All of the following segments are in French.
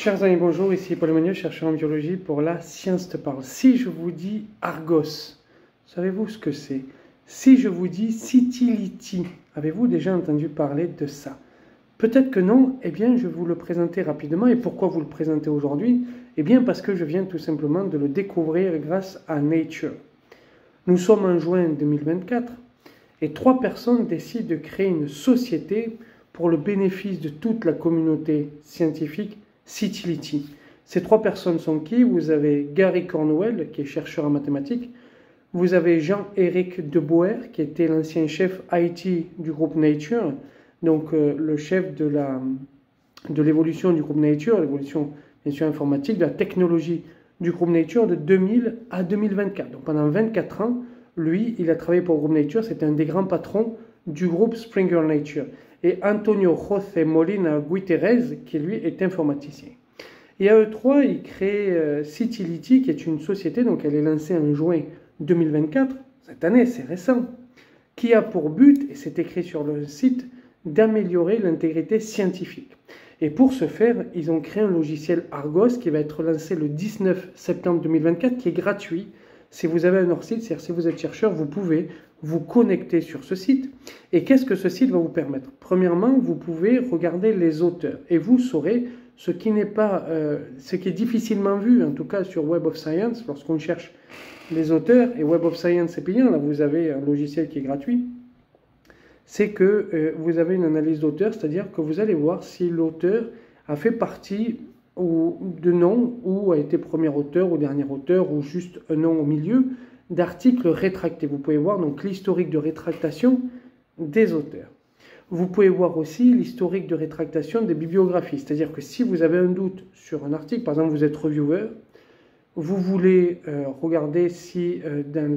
Chers amis, bonjour, ici Paul Emmanuel, chercheur en biologie pour La Science te parle. Si je vous dis Argos, savez-vous ce que c'est? Si je vous dis Citylity, avez-vous déjà entendu parler de ça? Peut-être que non, eh bien je vais vous le présenter rapidement. Et pourquoi vous le présenter aujourd'hui? Eh bien parce que je viens tout simplement de le découvrir grâce à Nature. Nous sommes en juin 2024 et 3 personnes décident de créer une société pour le bénéfice de toute la communauté scientifique, Citylity. Ces 3 personnes sont qui? Vous avez Gary Cornwell, qui est chercheur en mathématiques. Vous avez Jean-Éric Deboer, qui était l'ancien chef IT du groupe Nature, donc le chef de l'évolution du groupe Nature, l'évolution bien sûr informatique, de la technologie du groupe Nature de 2000 à 2024. Donc pendant 24 ans, lui, il a travaillé pour le groupe Nature, c'était un des grands patrons du groupe Springer Nature. Et Antonio José Molina Guiterres, qui lui est informaticien. Et à eux trois, ils créent Citylity, qui est une société, donc elle est lancée en juin 2024, cette année, c'est récent, qui a pour but, et c'est écrit sur le site, d'améliorer l'intégrité scientifique. Et pour ce faire, ils ont créé un logiciel Argos qui va être lancé le 19 septembre 2024, qui est gratuit. Si vous avez un hors site, c'est-à-dire si vous êtes chercheur, vous pouvez vous connecter sur ce site. Et qu'est-ce que ce site va vous permettre? Premièrement, vous pouvez regarder les auteurs et vous saurez ce qui n'est pas, ce qui est difficilement vu, en tout cas sur Web of Science, lorsqu'on cherche les auteurs, et Web of Science est payant, là vous avez un logiciel qui est gratuit, c'est que vous avez une analyse d'auteur, c'est-à-dire que vous allez voir si l'auteur a fait partie de nom, ou a été premier auteur ou dernier auteur, ou juste un nom au milieu, d'articles rétractés. Vous pouvez voir donc l'historique de rétractation des auteurs. Vous pouvez voir aussi l'historique de rétractation des bibliographies, c'est-à-dire que si vous avez un doute sur un article, par exemple vous êtes reviewer, vous voulez regarder si dans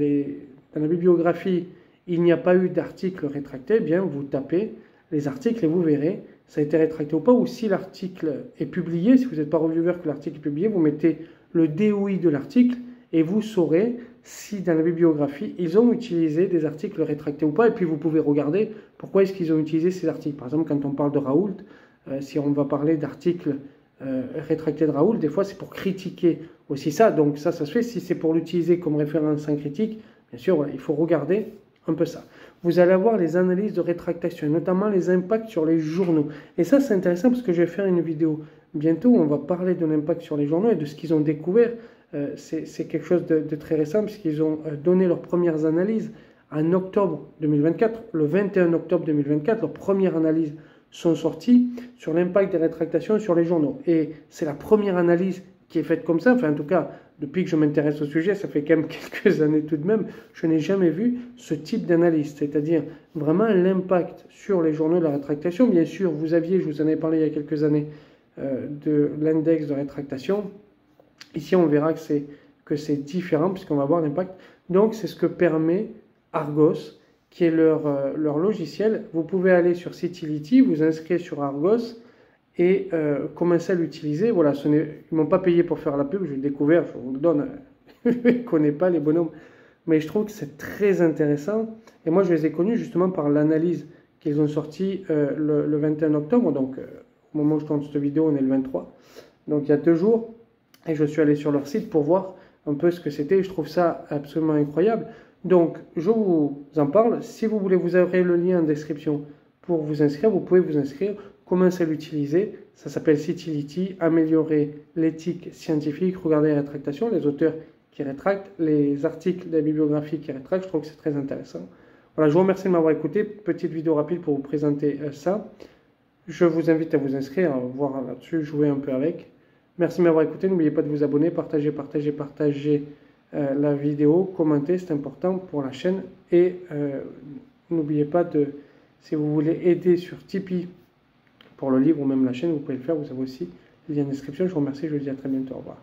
la bibliographie il n'y a pas eu d'article rétracté, eh bien vous tapez les articles et vous verrez ça a été rétracté ou pas, ou si l'article est publié, si vous n'êtes pas reviewer que l'article est publié, vous mettez le DOI de l'article et vous saurez si dans la bibliographie ils ont utilisé des articles rétractés ou pas, et puis vous pouvez regarder pourquoi est-ce qu'ils ont utilisé ces articles. Par exemple, quand on parle de Raoult, si on va parler d'articles rétractés de Raoult, des fois c'est pour critiquer aussi ça, donc ça se fait. Si c'est pour l'utiliser comme référence en critique, bien sûr, voilà, il faut regarder un peu ça. Vous allez avoir les analyses de rétractation, notamment les impacts sur les journaux. Et ça, c'est intéressant parce que je vais faire une vidéo bientôt où on va parler de l'impact sur les journaux et de ce qu'ils ont découvert. C'est quelque chose de très récent puisqu'ils ont donné leurs premières analyses en octobre 2024. Le 21 octobre 2024, leurs premières analyses sont sorties sur l'impact des rétractations sur les journaux. Et c'est la première analyse qui est faite comme ça, enfin en tout cas, depuis que je m'intéresse au sujet, ça fait quand même quelques années tout de même, je n'ai jamais vu ce type d'analyse, c'est-à-dire vraiment l'impact sur les journaux de la rétractation. Bien sûr, vous aviez, je vous en ai parlé il y a quelques années, de l'index de rétractation. Ici, on verra que c'est différent, puisqu'on va voir l'impact. Donc, c'est ce que permet Argos, qui est leur logiciel. Vous pouvez aller sur Citylity, vous inscrire sur Argos, et commencer à l'utiliser. Voilà, ils ne m'ont pas payé pour faire la pub, je l'ai découvert, je vous le donne, je ne connais pas les bonhommes, mais je trouve que c'est très intéressant, et moi je les ai connus justement par l'analyse qu'ils ont sortie le 21 octobre, donc au moment où je tourne cette vidéo, on est le 23, donc il y a 2 jours, et je suis allé sur leur site pour voir un peu ce que c'était, et je trouve ça absolument incroyable. Donc je vous en parle. Si vous voulez, vous aurez le lien en description pour vous inscrire, vous pouvez vous inscrire. Commencez à l'utiliser, ça s'appelle Citylity, améliorer l'éthique scientifique, regarder les rétractations, les auteurs qui rétractent, les articles de la bibliographie qui rétractent, je trouve que c'est très intéressant. Voilà, je vous remercie de m'avoir écouté, petite vidéo rapide pour vous présenter ça. Je vous invite à vous inscrire, à voir là-dessus, jouer un peu avec. Merci de m'avoir écouté, n'oubliez pas de vous abonner, partagez la vidéo, commentez, c'est important pour la chaîne. Et n'oubliez pas si vous voulez aider sur Tipeee, pour le livre ou même la chaîne, vous pouvez le faire, vous avez aussi le lien en description. Je vous remercie, je vous dis à très bientôt, au revoir.